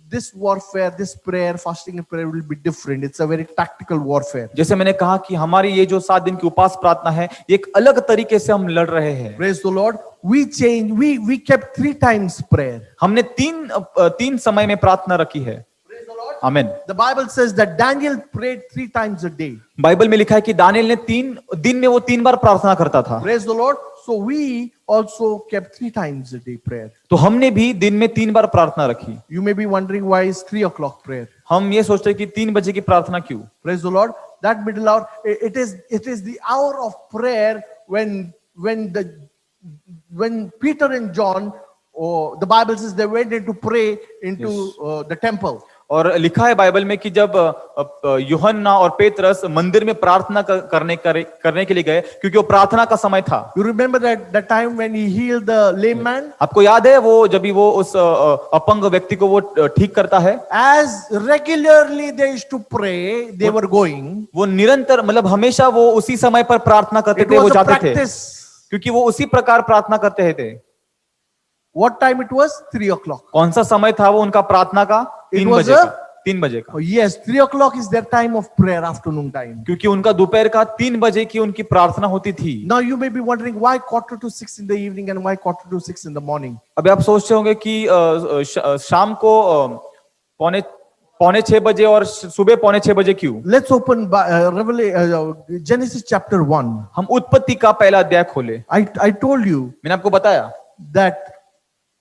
this warfare, this prayer, fasting and prayer will be different. It's a very tactical warfare. जैसे मैंने कहा कि हमारी ये जो 7 दिन की उपास प्रार्थना है, एक अलग तरीके से हम लड़ रहे हैं। Praise the Lord. We kept 3 times prayer. हमने तीन समय में प्रार्थना रखी है। Praise the Lord. आमीन। The Bible says that Daniel prayed 3 times a day. Bible में लिखा है कि दानिएल ने 3 दिन में वो 3 बार प्रार्थना करता था। Praise the Lord. So we also kept 3 times a day prayer. तो हमने भी दिन में 3 बार प्रार्थना रखी। You may be wondering why is 3 o'clock prayer. हम ये सोचते हैं कि 3 बजे की प्रार्थना क्यों? Praise the Lord. That middle hour, it is the hour of prayer when Peter and John, the Bible says they went in to pray into the temple. और लिखा है बाइबल में कि जब यूहन्ना और पेत्रस मंदिर में प्रार्थना करने के लिए गए, क्योंकि वो प्रार्थना का समय था। You remember that the time when he healed the lame man? आपको याद है वो जब भी वो उस अपंग व्यक्ति को वो ठीक करता है? As regularly they used to pray, they were going. वो निरंतर, मतलब हमेशा वो उसी समय पर प्रार्थना करते It थे, वो was a जाते थे, practice. क्योंकि वो उसी प्रकार प्रार्थना करते थे। What time it was? 3 o'clock. कौन सा समय था वो उनका प्रार्थना का? 3 was बजे a- का। 3 बजे का, Oh, yes, 3 o'clock is their time of prayer, afternoon time. क्योंकि उनका दोपहर का 3 बजे की उनकी प्रार्थना होती थी। Now you may be wondering why 5:45 in the evening and why 5:45 in the morning. अभी आप सोचते होंगे कि शाम को पौने 6 बजे और सुबह पौने 6 बजे क्यों? Let's open Genesis chapter 1. हम उत्पत्ति का पहला अध्याय खोले. I told you मैंने आपको बताया that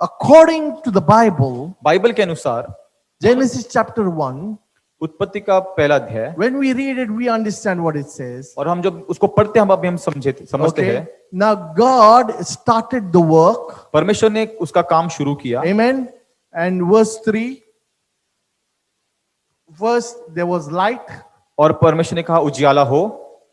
according to the Bible, Bible के अनुसार Genesis chapter 1, उत्पत्ति का पहला अध्याय, when we read it, we understand what it says. और हम जब उसको पढ़ते हैं हम समझते Okay. हैं. Now God started the work. परमेश्वर ने उसका काम शुरू किया. Amen. And verse 3. First there was light. और परमेश्वर ने कहा उजियाला हो.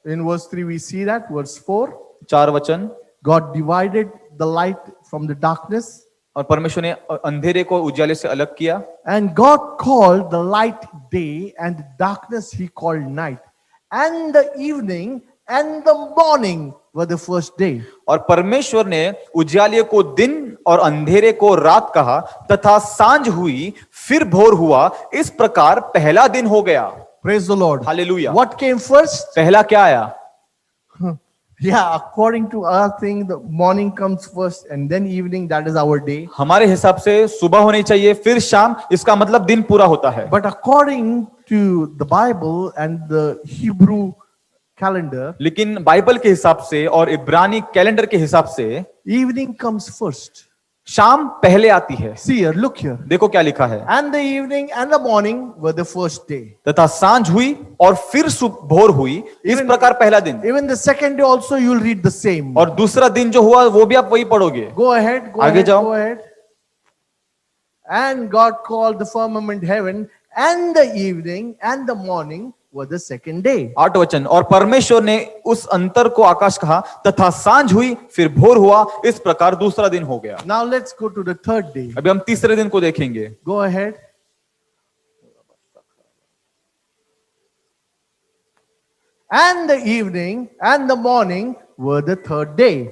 In verse 3 we see that. Verse 4. 4 वचन. God divided the light from the darkness. और परमेश्वर ने अंधेरे को उजाले से अलग किया. And God called the light day, and the darkness he called night. And the evening and the morning were the first day. और परमेश्वर ने उजाले को दिन और अंधेरे को रात कहा, तथा सांझ हुई फिर भोर हुआ, इस प्रकार पहला दिन हो गया. Praise the Lord. Hallelujah. What came first? पहला क्या आया? Yeah, according to our thing, the morning comes first and then evening, that is our day. हमारे हिसाब से सुबह होनी चाहिए फिर शाम, इसका मतलब दिन पूरा होता है. But according to the Bible and the Hebrew calendar, लेकिन बाइबल के हिसाब से और इब्रानी कैलेंडर के हिसाब से evening comes first. शाम पहले आती है. See here, look here. देखो क्या लिखा है. And the evening and the morning were the first day. तथा सांझ हुई और फिर भोर हुई, इस प्रकार पहला दिन. Even the second day also you will read the same. और दूसरा दिन जो हुआ वो भी आप वही पढ़ोगे. Go ahead, go आगे ahead, जाओ. go ahead. And God called the firmament heaven, and the evening and the morning were the second day. 8 वचन. और परमेश्वर ने उस अंतर को आकाश कहा, तथा सांझ हुई फिर भोर हुआ, इस प्रकार दूसरा दिन हो गया. Now let's go to the third day. अभी हम तीसरे दिन को देखेंगे. Go ahead. And the evening and the morning were the third day.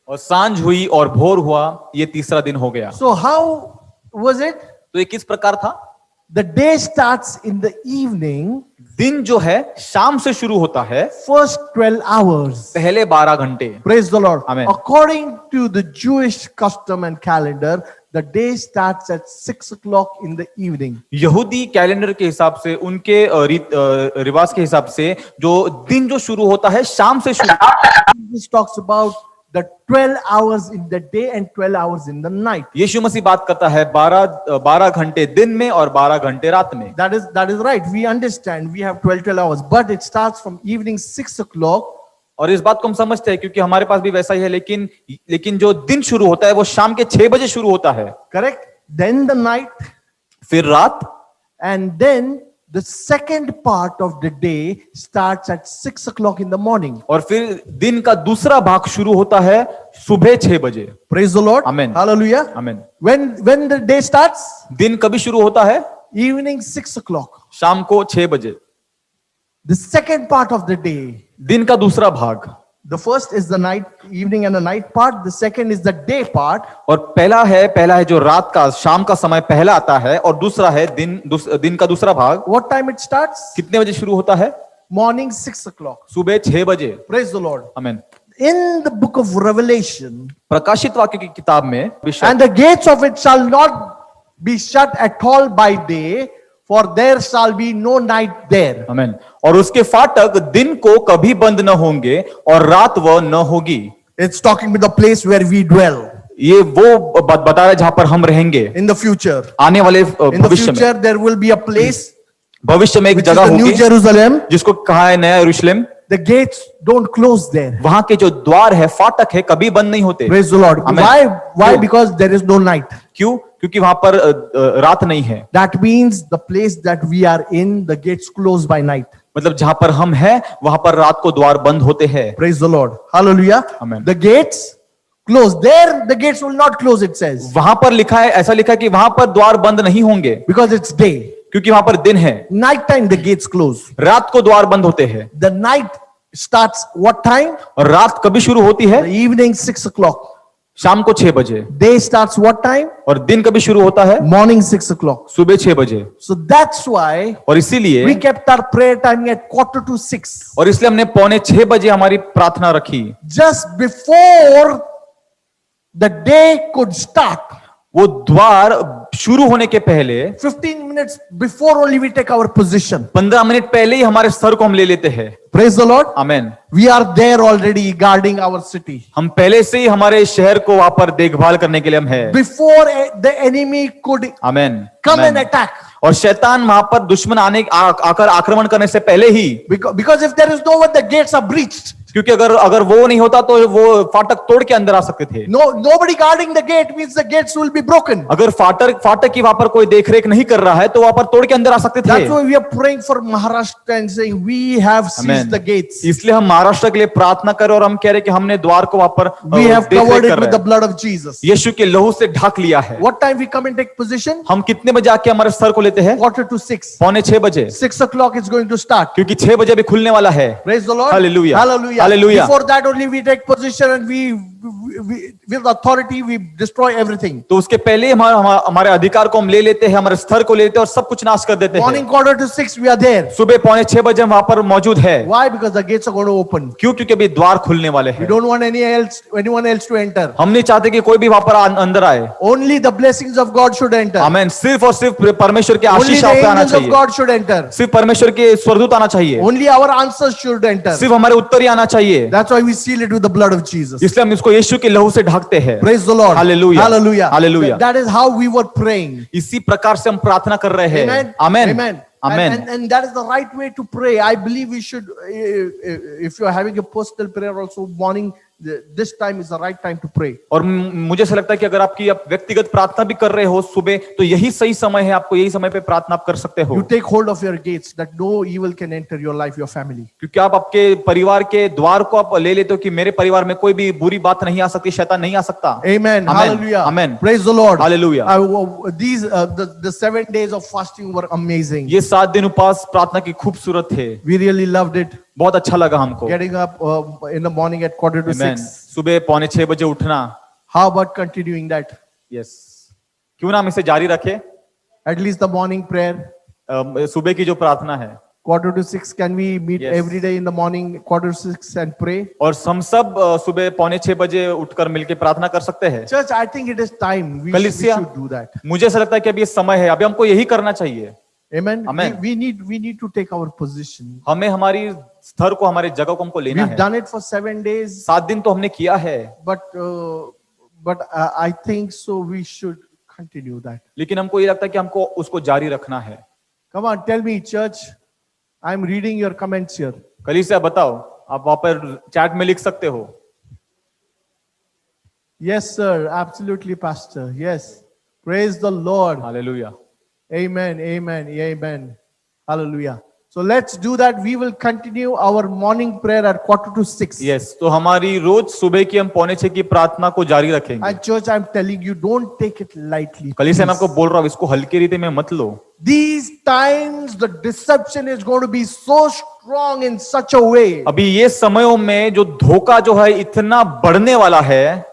और सांझ हुई और भोर हुआ, ये तीसरा दिन हो गया. So how was it? तो ये किस प्रकार था? The day starts in the evening, दिन जो है शाम से शुरू होता है, first 12 hours. पहले 12 घंटे. Praise the Lord. Amen. According to the Jewish custom and calendar, the day starts at 6 o'clock in the evening. यहूदी कैलेंडर के हिसाब से, उनके रिवाज के हिसाब से जो दिन जो शुरू होता है शाम से शुरू. This talks about the 12 hours in the day and 12 hours in the night. यीशु मसीह बात करता है 12 घंटे दिन में और 12 घंटे रात में. That is right. We understand we have 12 hours, but it starts from evening 6 o'clock. और इस बात को हम समझते हैं क्योंकि हमारे पास भी वैसा ही है, लेकिन जो दिन शुरू होता है वो शाम के 6 बजे शुरू होता है. Correct? Then the night, फिर रात, and then the second part of the day starts at 6 o'clock in the morning. और फिर दिन का दूसरा भाग शुरू होता है सुबह 6 बजे. Praise the Lord. Amen. Hallelujah. Amen. When the day starts? दिन कभी शुरू होता है? Evening 6 o'clock. शाम को 6 बजे. The second part of the day. दिन का दूसरा भाग. The first is the night, evening and the night part. The second is the day part. और पहला है जो रात का, शाम का समय पहला आता है, और दूसरा है दिन का दूसरा भाग. What time it starts? कितने बजे शुरू होता है? Morning 6 o'clock. सुबह 6 बजे. Praise the Lord. आमीन. In the book of Revelation, प्रकाशित वाक्य की किताब में, and the gates of it shall not be shut at all by day, for there shall be no night there. आमीन. और उसके फाटक दिन को कभी बंद न होंगे और रात वह न होगी. It's talking about the place where we dwell ये वो बता रहा है जहां पर हम रहेंगे in the future. आने वाले In the भविष्य future, में. there will be a place भविष्य में एक which is जगह the New होगी Jerusalem. जिसको कहा है नया यरूशलेम. The gates don't close there. वहां के जो द्वार है, फाटक है, कभी बंद नहीं होते. Praise the Lord. Amen. Why? क्यों? Because there is no night. क्यों? क्योंकि वहां पर रात नहीं है. That means the place that we are in, the gates close by night. मतलब जहां पर हम हैं वहां पर रात को द्वार बंद होते हैं. Praise the Lord. Hallelujah. Amen. The gates close. There, the gates will not close, it says. वहां पर लिखा है, ऐसा लिखा है कि वहां पर द्वार बंद नहीं होंगे Because it's day. क्योंकि वहां पर दिन है. Night time, the gates close. रात को द्वार बंद होते हैं. The night starts what time? और रात कभी शुरू होती है? The evening 6 o'clock. शाम को 6 बजे. Day starts what time? और दिन कभी शुरू होता है? Morning 6 o'clock. सुबह 6 बजे. So that's why और इसीलिए we kept our prayer time at 5:45. और इसलिए हमने 5:45 बजे हमारी प्रार्थना रखी. Just before the day could start. वो द्वार शुरू होने के पहले 15 minutes before only we take our position. 15 minute पहले ही हमारे स्तर को हम ले लेते हैं. Praise the Lord. Amen. We are there already guarding our city. हम पहले से ही हमारे शहर को वहां पर देखभाल करने के लिए हम हैं. Before the enemy could amen. come amen. and attack. और शैतान वहां पर दुश्मन आकर आक्रमण करने से पहले ही, Because if there is no one, the gates are breached. क्योंकि अगर वो नहीं होता तो वो फाटक तोड़ के अंदर आ सकते थे. Nobody guarding the gate means the gates will be broken. अगर फाटक की वहां पर कोई देखरेख नहीं कर रहा है तो वहां पर तोड़ के अंदर आ सकते थे. That's why we are praying for Maharashtra and saying we have seized the gates. इसलिए हम महाराष्ट्र के लिए प्रार्थना करें और हम कह रहे कि हमने द्वार को वहां पर We have covered it with the blood of Jesus. यीशु के लहू से ढक लिया है. What time we come and take position? हम कितने बजे आके हमारे स्तर को लेते हैं? 5:45. 5:45 बजे. 6 o'clock is going to start. क्योंकि 6 बजे भी खुलने वाला है. Praise the Lord. Hallelujah. Hallelujah. Hallelujah. Before that only we take position and we with authority we destroy everything. तो उसके पहले हमारे अधिकार को हम ले लेते हैं, हमारे स्तर को ले लेते हैं और सब कुछ नाश कर देते हैं. Morning 5:45 we are there. सुबह 5:45 बजे हम वहां पर मौजूद है. Why? Because the gates are going to open. क्यों? क्योंकि अभी द्वार खुलने वाले We हैं. don't want anyone else to enter. हम नहीं चाहते कि कोई भी वहां पर अंदर आए. Only the blessings of God should enter. आमेन. सिर्फ और सिर्फ परमेश्वर के Only आशीष the आप पे आना angels of चाहिए. God should enter. सिर्फ परमेश्वर के स्वर्गदूत आना चाहिए. Only our answers should enter. सिर्फ हमारे उत्तर ही आना चाहिए. That's why we seal it with the blood of Jesus. इसलिए हम इसको यीशु के लहू से ढकते हैं. Praise the Lord. Hallelujah. Hallelujah. Hallelujah. That is how we were praying. इसी प्रकार से हम प्रार्थना कर रहे हैं. Amen. Amen. Amen. Amen. And that is the right way to pray. I believe we should, if you are having a personal prayer also morning, this time is the right time to pray. और मुझे ऐसा लगता है कि अगर आपकी आप व्यक्तिगत प्रार्थना भी कर रहे हो सुबह, तो यही सही समय है. आपको यही समय पे प्रार्थना आप कर सकते हो. You take hold of your gates that no evil can enter your life, your family. क्योंकि आप आपके परिवार के द्वार को आप ले लेते हो कि मेरे परिवार में कोई भी बुरी बात नहीं आ सकती, शैतान नहीं आ सकता. Amen. Hallelujah. Amen. Praise the Lord. Hallelujah. The 7 days of fasting were amazing. ये 7 दिन उपवास प्रार्थना की खूबसूरत थे. We really loved it. बहुत अच्छा लगा हमको. Getting up in the morning at 5:45. Amen. सुबह 5:45 बजे उठना. How about continuing that? Yes. क्यों ना हम इसे जारी रखें? At least the morning prayer. सुबह की जो प्रार्थना है. 5:45. Can we meet Yes. every day in the morning 5:45 and pray? और हम सब सुबह 5:45 बजे उठकर मिलके प्रार्थना कर सकते हैं. Church, I think it is time. We कलीसिया, should do that. मुझे ऐसा लगता है कि अभी ये समय है, अभी हमको यही करना चाहिए. Amen. Amen. We need to take our position. हमें हमारी स्तर को, हमारे जगह को हमको लेना We've है. done it for 7 days, 7 दिन तो हमने किया है, but I think so we should continue that. लेकिन हमको ये लगता है कि हमको उसको जारी रखना है. Come on, tell me, church. I'm reading your comments here. कलीसिया बताओ, आप वहां पर चैट में लिख सकते हो. Yes, sir. Absolutely, Pastor. Yes. Praise the Lord. Hallelujah. Amen. Amen. Amen. Hallelujah. So let's do that. We will continue our morning prayer at 5:45. Yes, तो हमारी रोज सुबह की हम 5:45 की प्रार्थना को जारी रखेंगे. And church, I'm telling you, don't take it lightly. कलीसिया मैं please. आपको बोल रहा हूँ, इसको हल्के रीते में मत लो. These times, the deception is going to be so strong in such a way. अभी ये समयों में जो धोखा जो है इतना बढ़ने वाला है.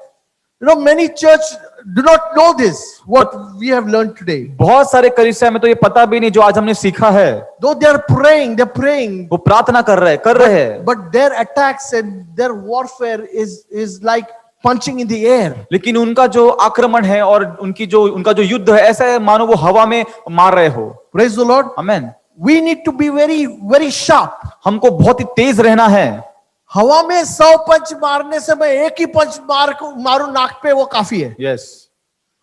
You know, many church do not know this, what we have learned today. बहुत सारे कलीसिया में तो ये पता भी नहीं जो आज हमने सीखा है. Though they're praying, वो प्रार्थना कर रहे हैं, but their attacks and their warfare is like punching in the air. लेकिन उनका जो आक्रमण है और उनका जो युद्ध है, ऐसा है मानो वो हवा में मार रहे हो. Praise the Lord. Amen. We need to be very, very sharp. हमको बहुत ही तेज रहना है. हवा में 100 पंच मारने से मैं एक ही पंच मारू नाक पे, वो काफी है. यस.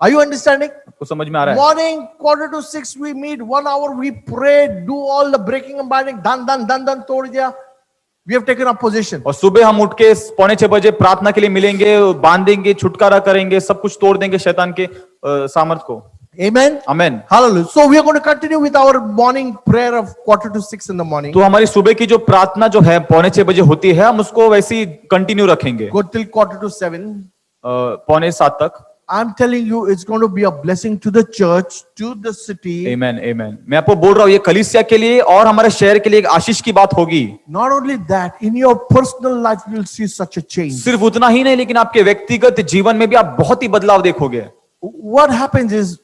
Are you understanding? आपको समझ में आ रहा है? Morning 5:45 we meet, 1 hour we pray, do all the breaking and binding, done तोड़ दिया. We have taken up position. और सुबह हम उठ के 5:45 बजे प्रार्थना के लिए मिलेंगे, बांधेंगे, छुटकारा करेंगे, सब कुछ तोड़ देंगे शैतान के सामर्थ को. Amen. Amen. Hallelujah. So we are going to continue with our morning prayer of 5:45 in the morning. तो हमारी सुबह की जो प्रार्थना जो है 5:45 बजे होती है, हम उसको वैसी कंटिन्यू रखेंगे. Go till 6:45. 6:45 तक. I'm telling you, it's going to be a blessing to the church, to the city. Amen, amen. मैं आपको बोल रहा हूँ, ये कलीसिया के लिए और हमारे शहर के लिए एक आशीष की बात होगी. Not only that, in your personal life you will see such a change. सिर्फ उतना ही नहीं, लेकिन आपके व्यक्तिगत जीवन में भी आप बहुत ही बदलाव देखोगे. What happens is,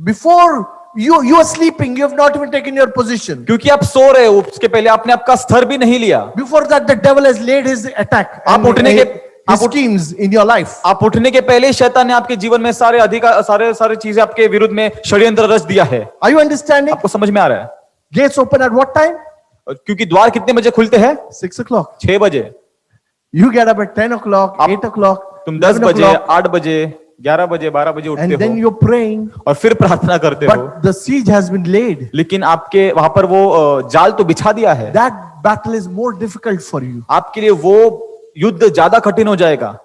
before you are sleeping, you have not even taken your position. क्योंकि आप सो रहे हो, उसके पहले आपने आपका स्तर भी नहीं लिया. Before that, the devil has laid his attack. आप उठने के his schemes in your life. आप उठने के पहले ही शैतान ने आपके जीवन में सारे अधिकार सारे चीजें आपके विरुद्ध में षड्यंत्र रच दिया है। Are you understanding? आपको समझ में आ रहा है? Gates open at what time? क्योंकि द्वार कितने बजे खुलते हैं? 6 o'clock. 6 बजे। You get up at 10 o'clock, आप- 8 o'clock, तुम 10 11 बजे, o'clock, 8 बजे, 11 बजे, 12 बजे and उठते then हो you're praying. और फिर प्रार्थना करते हो। But the siege has been laid. लेकिन आपके वहां पर वो जाल तो बिछा दिया है। That battle is more difficult for you. आपके लिए वो युद्ध ज्यादा कठिन हो जाएगा।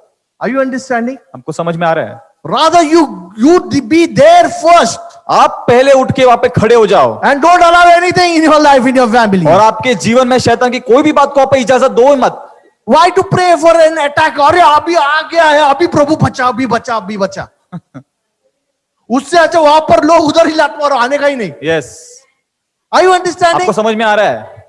Are you understanding? हमको समझ में आ रहा है? Rather you be there first आप पहले उठ के वहां पे खड़े हो जाओ and don't allow anything in your life, in your family. और आपके जीवन में शैतान की कोई भी बात को आप इजाजत दो ही मत। Why to pray for an attack? अरे अभी आ गया है, अभी प्रभु बचा, अभी बचा, अभी बचा। उससे अच्छा वहां पर लोग उधर ही लात मारो, आने का ही नहीं। Yes, Are you understanding? आपको समझ में आ रहा है?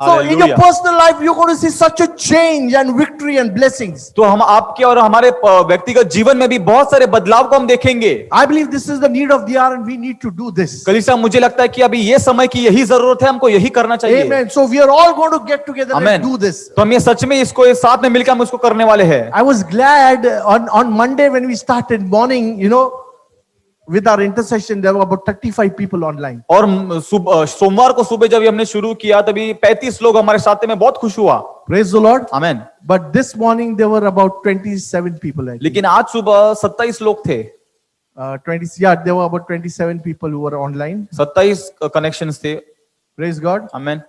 So in your hallelujah. personal life, you're going to see such a change and victory and blessings. तो हम आपके और हमारे व्यक्तिगत जीवन में भी बहुत सारे बदलाव को हम देखेंगे। I believe this is the need of the hour and we need to do this. कलीसिया, मुझे लगता है कि अभी ये समय की यही जरूरत है, हमको यही करना चाहिए। Amen. So we are all going to get together Amen. and do this. तो हम ये सच में इसको साथ में मिलकर हम इसको करने वाले हैं। I was glad on Monday when we started morning, with our intercession, there were about 35 people online. और सोमवार को सुबह जब हमने शुरू किया तभी 35 लोग हमारे साथ में, बहुत खुश हुआ। Praise the Lord. Amen. But this morning there were about 27 people. I think. लेकिन आज सुबह 27 लोग थे। 20, yeah, there were about 27 people who were online. 27 connections थे। Praise God. Amen.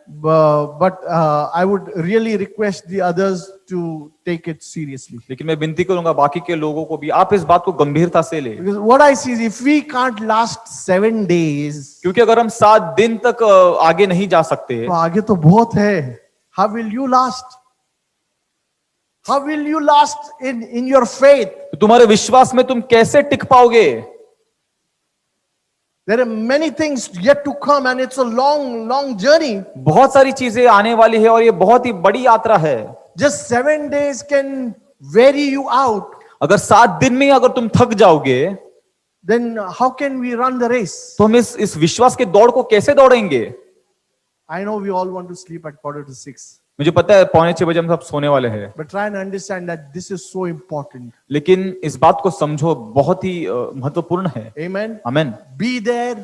But I would really request the others to take it seriously. लेकिन मैं विनती करूंगा बाकी के लोगों को भी, आप इस बात को गंभीरता से ले। Because what I see is if we can't last 7 days, क्योंकि अगर हम 7 दिन तक आगे नहीं जा सकते, तो आगे तो बहुत है। How will you last? How will you last in your faith? तो तुम्हारे विश्वास में तुम कैसे टिक पाओगे? There are many things yet to come and it's a long journey. बहुत सारी चीजें आने वाली है और ये बहुत ही बड़ी यात्रा है। Just 7 days can weary you out. अगर 7 दिन में अगर तुम थक जाओगे, Then how can we run the race? तो हम इस विश्वास के दौड़ को कैसे दौड़ेंगे? I know we all want to sleep at 5:45. मुझे पता है 5:45 बजे हम सब सोने वाले हैं, But try and understand that this is so important. लेकिन इस बात को समझो, बहुत ही महत्वपूर्ण है। Amen. Amen. Be there,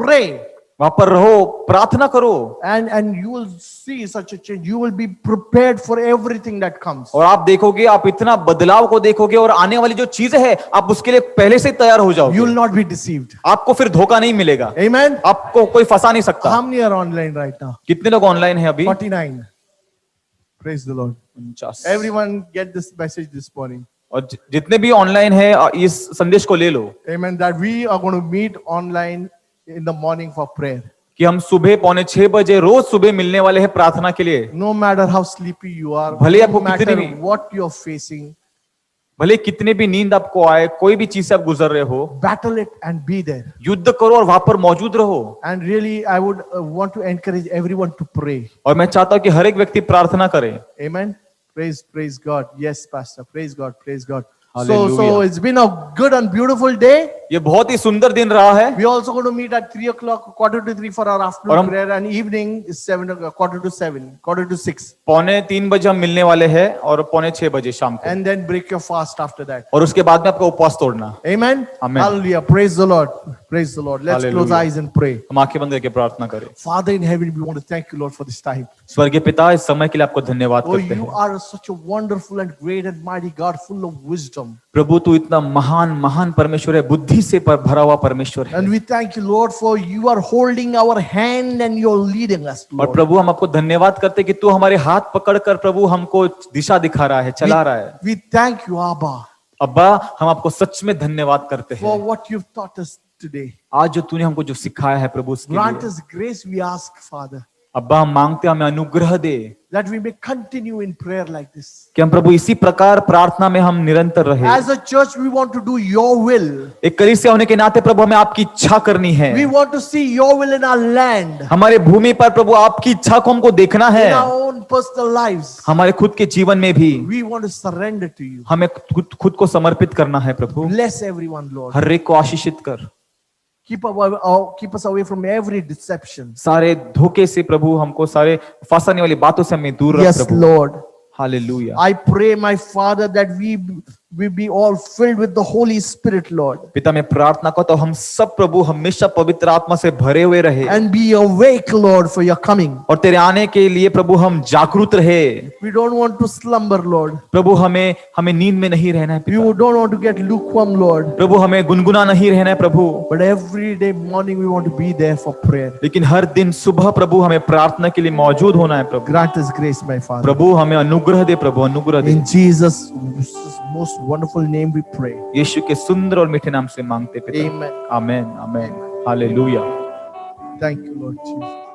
pray, वहां पर रहो, प्रार्थना करो, and you will see such a change. You will be prepared for everything that comes. और आप देखोगे, आप इतना बदलाव को देखोगे और आने वाली जो चीजें हैं आप उसके लिए पहले से तैयार हो You जाओगे। will not be deceived. आपको फिर धोखा नहीं मिलेगा। Amen. आपको कोई फंसा नहीं सकता। How many are online right now? कितने लोग ऑनलाइन हैं अभी? 49. Praise the Lord. 49। Everyone get this message this morning. और जितने भी ऑनलाइन है इस संदेश को ले लो Amen. That we are going to meet online in the morning for prayer. कि हम सुबह 5:45 बजे रोज सुबह मिलने वाले हैं प्रार्थना के लिए। No matter how sleepy you are, भले no आपको matter कितनी भी- what you're facing, भले कितने भी नींद आपको आए, कोई भी चीज से आप गुजर रहे हो, battle it and be there. युद्ध करो और वहां पर मौजूद रहो। And really, I would want to encourage everyone to pray. और मैं चाहता हूं कि हर एक व्यक्ति प्रार्थना करे। Amen. Praise God. Yes, Pastor. Praise God. Praise God. So Hallelujah. it's been a good and beautiful day. ये बहुत ही सुंदर दिन रहा है। We are also going to meet at 3 o'clock, 2:45 for our और afternoon हम- prayer, and evening is 7 o'clock, 4:45, 4:45, 3:45 बजे हम मिलने वाले हैं और 5:45 बजे शाम को, and then break your fast after that. और उसके बाद में आपका उपवास तोड़ना। Amen. Amen. Hallelujah. Praise the Lord. Praise the Lord. Let's close Hallelujah. eyes and pray. हम आंखें बंद करके प्रार्थना करें। Father in heaven, we want to thank you, Lord, for this time. स्वर्गीय पिता, इस समय के लिए आपको धन्यवाद Oh, करते you हैं। are such a wonderful and great and mighty God, full of wisdom. प्रभु, तू इतना महान परमेश्वर है, बुद्धि से भरा हुआ परमेश्वर है। And we thank you, Lord, for you are holding our hand and you're leading us, और Lord. प्रभु, हम आपको धन्यवाद करते हैं कि तू हमारे हाथ पकड़कर प्रभु हमको दिशा दिखा रहा है, चला रहा है। We thank you, Abba, अब्बा, हम आपको सच में धन्यवाद करते for हैं what you've taught us today. आज जो तूने हमको जो सिखाया है प्रभु, उसके Grant लिए us grace, we ask, Father, अब्बा हम मांगते हैं, हमें अनुग्रह दे that we may continue in prayer like this. कि हम प्रभु इसी प्रकार प्रार्थना में हम निरंतर रहे। As a church, we want to do your will. एक कलीसिया होने के नाते प्रभु हमें आपकी इच्छा करनी है। We want to see your will in our land, हमारे भूमि पर प्रभु आपकी इच्छा को हमको देखना है, in our own personal lives. हमारे खुद के जीवन में भी We want to surrender to you. हमें खुद को समर्पित करना है प्रभु। Bless everyone, Lord. हर एक को आशीषित कर, Keep us away from every deception. सारे धोखे से प्रभु हमको, सारे फंसाने वाली बातों से हमें दूर रख Yes, Prabhu. Lord. Hallelujah. I pray, my Father, that we be all filled with the Holy Spirit, Lord, पिता मैं प्रार्थना करता हूँ हम सब प्रभु हमेशा पवित्र आत्मा से भरे हुए रहे and be awake, Lord, for your coming. और तेरे आने के लिए प्रभु हम जागरूक रहे। We don't want to slumber, Lord. प्रभु हमें नींद में नहीं रहना है We पिता। don't want to get lukewarm, Lord. प्रभु हमें गुनगुना नहीं रहना है प्रभु, But every day morning we want to be there for prayer. लेकिन हर दिन सुबह प्रभु हमें प्रार्थना के लिए मौजूद होना है प्रभु। Grant us grace, my Father. प्रभु हमें अनुग्रह दे, प्रभु अनुग्रह दे। In Jesus' most wonderful name we pray. यीशु के सुंदर और मीठे नाम से मांगते पिता। Amen. Amen amen hallelujah. Thank you, Lord Jesus.